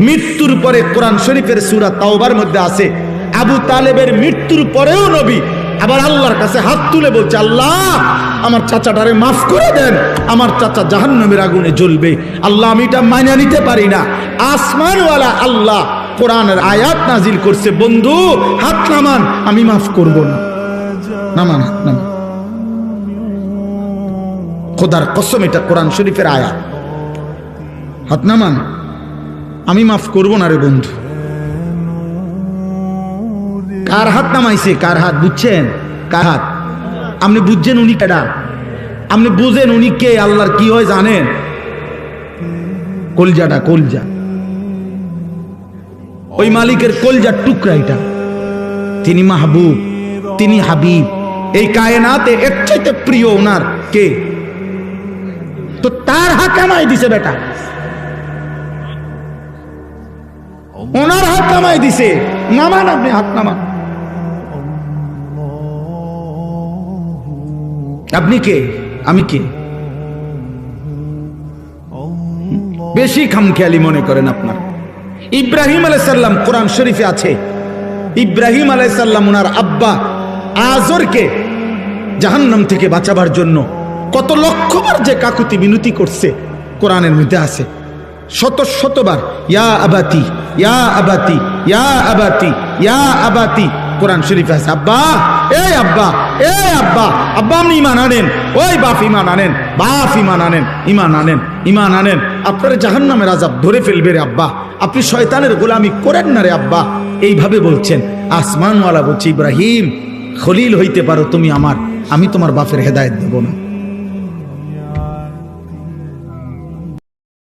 মৃত্যুর পরে কোরআন শরীফের সূরা তাওবার মধ্যে আছে আবু তালেবের মৃত্যুর পরেও নবী আবার আল্লাহর কাছে হাত তুলে বলছে, আল্লাহ আমার চাচাটারে মাফ করে দেন, আমার চাচা জাহান্নামের আগুনে জ্বলবে। আল্লাহ আমি এটা মাইনা নিতে পারি না। আসমানওয়ালা আল্লাহ কোরআনের আয়াত নাজিল করছে, বন্ধু হাত নামান, আমি মাফ করব না। নামান হাত নামান, খোদার কসম এটা কোরআন শরীফের আয়াত। হাত নামান, আমি মাফ করব না রে বন্ধু। কার হাত নামাইছে? কার হাত বুঝছেন? কার হাত? আপনি বুঝছেন উনি কেডা? আপনি বুঝেন উনি কে? আল্লাহর কি হয় জানেন? কলজাটা, কলজা, ওই মালিকের কলজার টুকরা এটা। তিনি মাহবুব, তিনি হাবিব, এই কায়নাতে এর চাইতে প্রিয় ওনার কে? তো তার হাত নামাই দিছে বেটা, ওনার হাত নামাই দিছে। নামান, আপনি হাত নামান। আপনি কে? আমি কে? বেশি খামখেয়ালি মনে করেন আপনার। ইব্রাহিম আলাইহিস সালাম কোরআন শরীফে আছে, ইব্রাহিম আলাইহিস সালাম ওনার আব্বা আজরকে জাহান্নাম থেকে বাঁচাবার জন্য কত লক্ষবার যে কাকুতি মিনতি করছে কোরআনের মধ্যে আছে, শত শতবার ইয়া আবাতি, ইয়া আবাতি, ইয়া আবাতি, ইয়া আবাতি কোরআন শরীফে আছে। আব্বা, এই আব্বা, এই আব্বা, আব্বা আপনি ইমান আনেন, ওই বাপ ইমান আনেন, বাপ ইমান আনেন, ইমান আনেন, ইমান আনেন। আপনার জাহান্নামের আযাব ধরে ফেলবে রে আব্বা, আপনি শয়তানের গোলামি করেন না রে আব্বা। এইভাবে বলছেন। আসমানওয়ালা বলছে, ইব্রাহিম খলিল হইতে পারো তুমি আমার, আমি তোমার বাপের হেদায়েত দেব না।